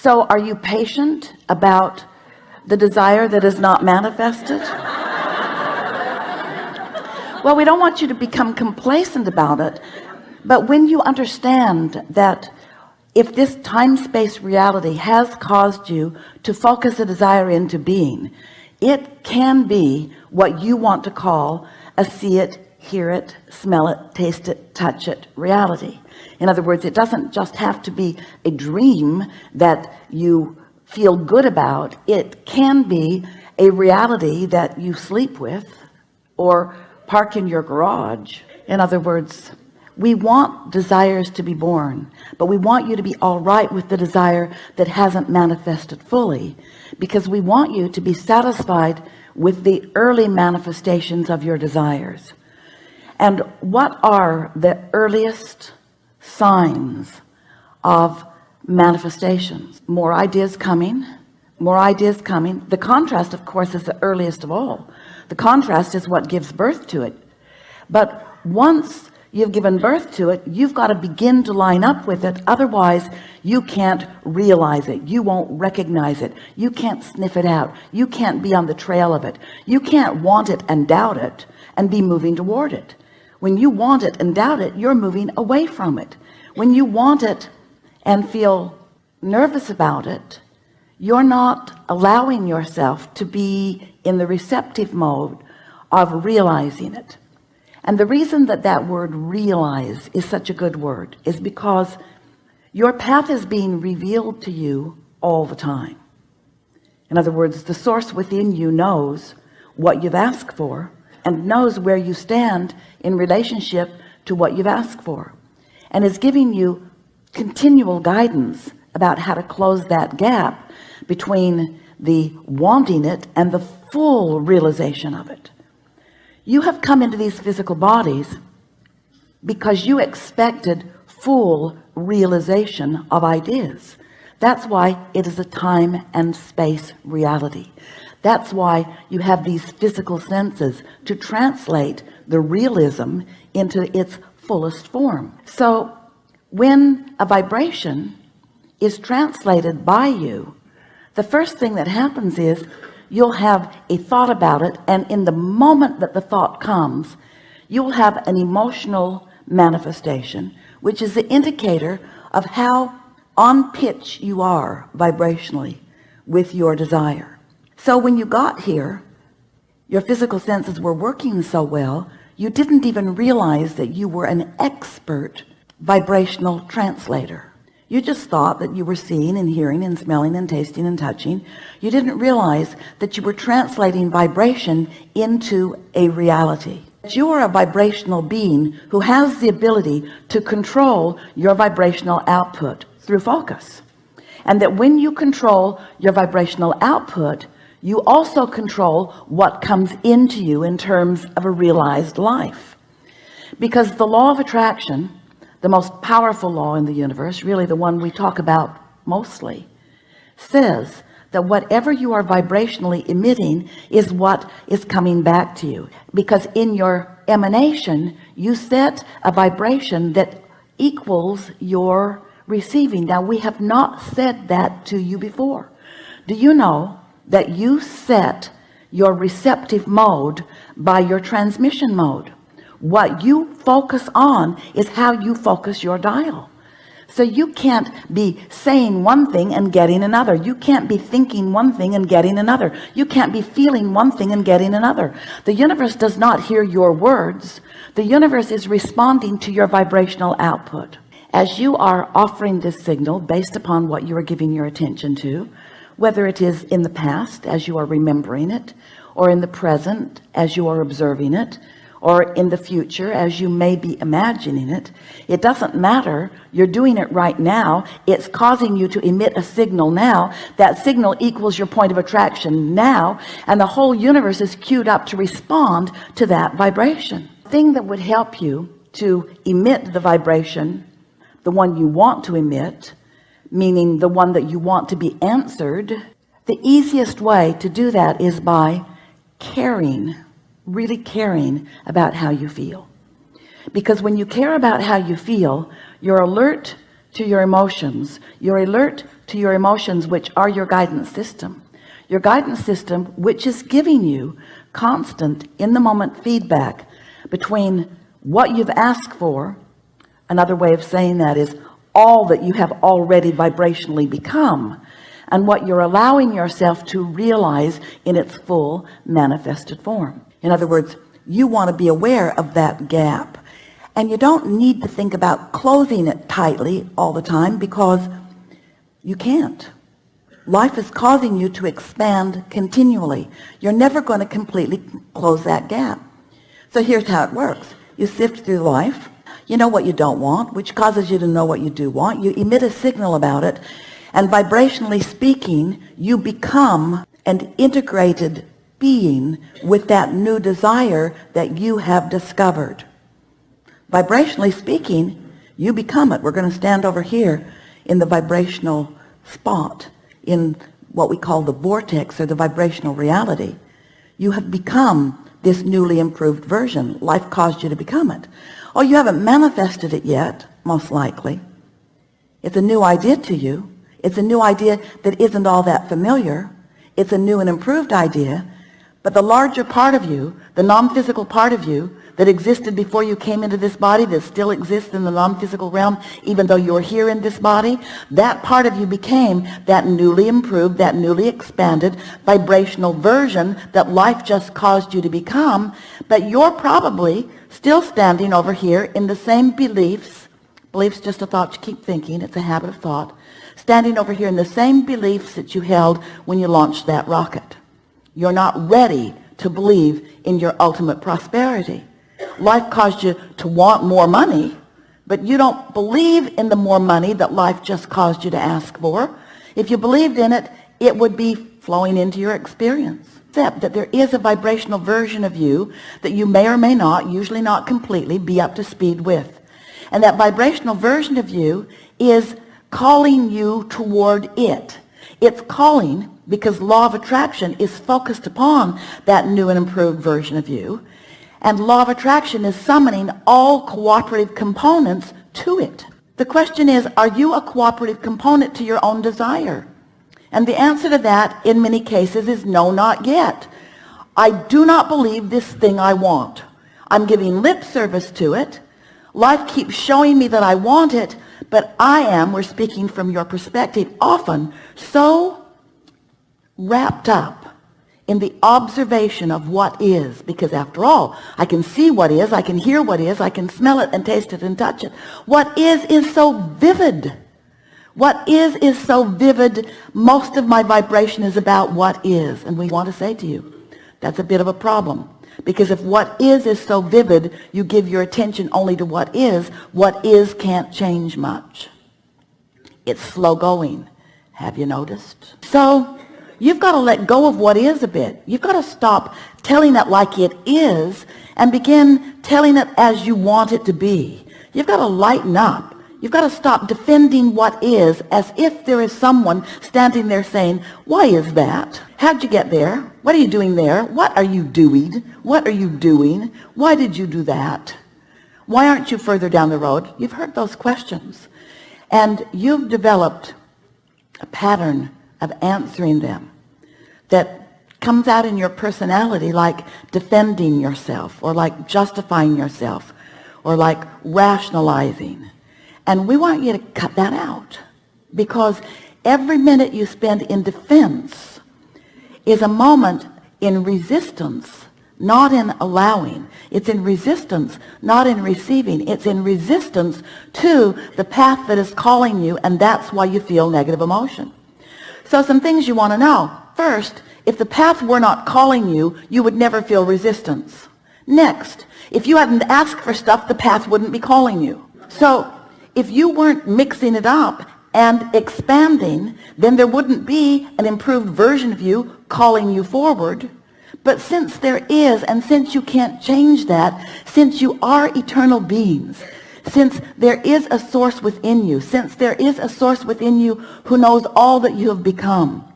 So are you patient about the desire that is not manifested? Well, we don't want you to become complacent about it, but when you understand that if this time-space reality has caused you to focus a desire into being, it can be what you want to call a see it, hear it, smell it, taste it, touch it reality. In other words, it doesn't just have to be a dream that you feel good about. It can be a reality that you sleep with or park in your garage. In other words, we want desires to be born, but we want you to be all right with the desire that hasn't manifested fully, because we want you to be satisfied with the early manifestations of your desires. And what are the earliest signs of manifestations? More ideas coming, more ideas coming. The contrast, of course, is the earliest of all. The contrast is what gives birth to it. But once you've given birth to it, you've got to begin to line up with it. Otherwise you can't realize it, you won't recognize it, you can't sniff it out, you can't be on the trail of it, you can't want it and doubt it and be moving toward it. When you want it and doubt it, you're moving away from it. When you want it and feel nervous about it, you're not allowing yourself to be in the receptive mode of realizing it. And the reason that that word realize is such a good word is because your path is being revealed to you all the time. In other words, the source within you knows what you've asked for and knows where you stand in relationship to what you've asked for, and is giving you continual guidance about how to close that gap between the wanting it and the full realization of it. You have come into these physical bodies because you expected full realization of ideas. That's why it is a time and space reality. That's why you have these physical senses to translate the realism into its fullest form. So when a vibration is translated by you, the first thing that happens is you'll have a thought about it, and in the moment that the thought comes, you'll have an emotional manifestation, which is the indicator of how on pitch you are vibrationally with your desire. So when you got here, your physical senses were working so well, you didn't even realize that you were an expert vibrational translator. You just thought that you were seeing and hearing and smelling and tasting and touching. You didn't realize that you were translating vibration into a reality. You are a vibrational being who has the ability to control your vibrational output through focus. And that when you control your vibrational output, you also control what comes into you in terms of a realized life. Because the law of attraction, the most powerful law in the universe, really the one we talk about mostly, says that whatever you are vibrationally emitting is what is coming back to you. Because in your emanation, you set a vibration that equals your receiving. Now, we have not said that to you before. Do you know that you set your receptive mode by your transmission mode? What you focus on is how you focus your dial. So you can't be saying one thing and getting another. You can't be thinking one thing and getting another. You can't be feeling one thing and getting another. The universe does not hear your words. The universe is responding to your vibrational output. As you are offering this signal based upon what you are giving your attention to, whether it is in the past as you are remembering it, or in the present as you are observing it, or in the future as you may be imagining it, it doesn't matter. You're doing it right now. It's causing you to emit a signal now. That signal equals your point of attraction now, and the whole universe is queued up to respond to that vibration. The thing that would help you to emit the vibration, the one you want to emit, meaning the one that you want to be answered, the easiest way to do that is by caring, really caring about how you feel. Because when you care about how you feel, you're alert to your emotions, you're alert to your emotions, which are your guidance system. Your guidance system, which is giving you constant in the moment feedback between what you've asked for. Another way of saying that is all that you have already vibrationally become, and what you're allowing yourself to realize in its full manifested form. In other words, you want to be aware of that gap, and you don't need to think about closing it tightly all the time, because you can't. Life is causing you to expand continually. You're never going to completely close that gap. So here's how it works. You sift through life. You know what you don't want, which causes you to know what you do want. You emit a signal about it, and vibrationally speaking, you become an integrated being with that new desire that you have discovered. Vibrationally speaking, you become it. We're going to stand over here in the vibrational spot, in what we call the vortex, or the vibrational reality. You have become this newly improved version. Life caused you to become it. Oh, you haven't manifested it yet, most likely. It's a new idea to you. It's a new idea that isn't all that familiar. It's a new and improved idea. But the larger part of you, the non-physical part of you that existed before you came into this body, that still exists in the non-physical realm, even though you're here in this body, that part of you became that newly improved, that newly expanded vibrational version that life just caused you to become. But you're probably still standing over here in the same beliefs. Beliefs just a thought you keep thinking. It's a habit of thought. Standing over here in the same beliefs that you held when you launched that rocket. You're not ready to believe in your ultimate prosperity. Life caused you to want more money, but you don't believe in the more money that life just caused you to ask for. If you believed in it, it would be flowing into your experience. Except that there is a vibrational version of you that you may or may not, usually not completely, be up to speed with. And that vibrational version of you is calling you toward it. It's calling because law of attraction is focused upon that new and improved version of you. And law of attraction is summoning all cooperative components to it. The question is, are you a cooperative component to your own desire? And the answer to that in many cases is no, not yet. I do not believe this thing I want. I'm giving lip service to it. Life keeps showing me that I want it, but I am, we're speaking from your perspective, often so wrapped up in the observation of what is, because after all, I can see what is, I can hear what is, I can smell it and taste it and touch it. What is so vivid. What is so vivid. Most of my vibration is about what is. And we want to say to you, that's a bit of a problem. Because if what is so vivid, you give your attention only to what is can't change much. It's slow going. Have you noticed? So you've got to let go of what is a bit. You've got to stop telling it like it is and begin telling it as you want it to be. You've got to lighten up. You've got to stop defending what is as if there is someone standing there saying, why is that? How'd you get there? What are you doing there? What are you doing? What are you doing? Why did you do that? Why aren't you further down the road? You've heard those questions. And you've developed a pattern of answering them that comes out in your personality, like defending yourself, or like justifying yourself, or like rationalizing. And we want you to cut that out, because every minute you spend in defense is a moment in resistance, not in allowing. It's in resistance, not in receiving. It's in resistance to the path that is calling you, and that's why you feel negative emotion. So some things you want to know. First, if the path were not calling you, you would never feel resistance. Next, if you hadn't asked for stuff, the path wouldn't be calling you. So if you weren't mixing it up and expanding, then there wouldn't be an improved version of you calling you forward. But since there is, and since you can't change that, since you are eternal beings, since there is a source within you, since there is a source within you who knows all that you have become,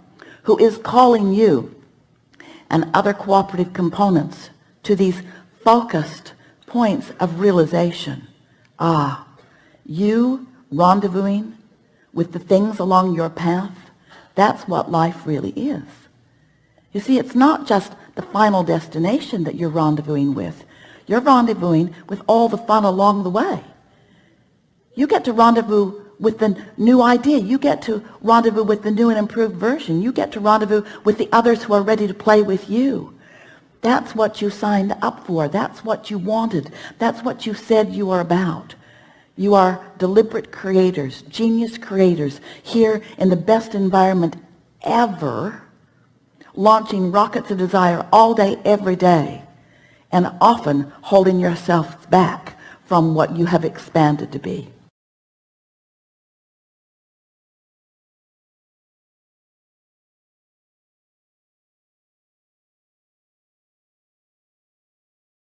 who is calling you and other cooperative components to these focused points of realization. You rendezvousing with the things along your path, that's what life really is. You see, it's not just the final destination that you're rendezvousing with. You're rendezvousing with all the fun along the way. You get to rendezvous with the new idea. You get to rendezvous with the new and improved version. You get to rendezvous with the others who are ready to play with you. That's what you signed up for. That's what you wanted. That's what you said you were about. You are deliberate creators, genius creators, here in the best environment ever, launching rockets of desire all day, every day, and often holding yourself back from what you have expanded to be.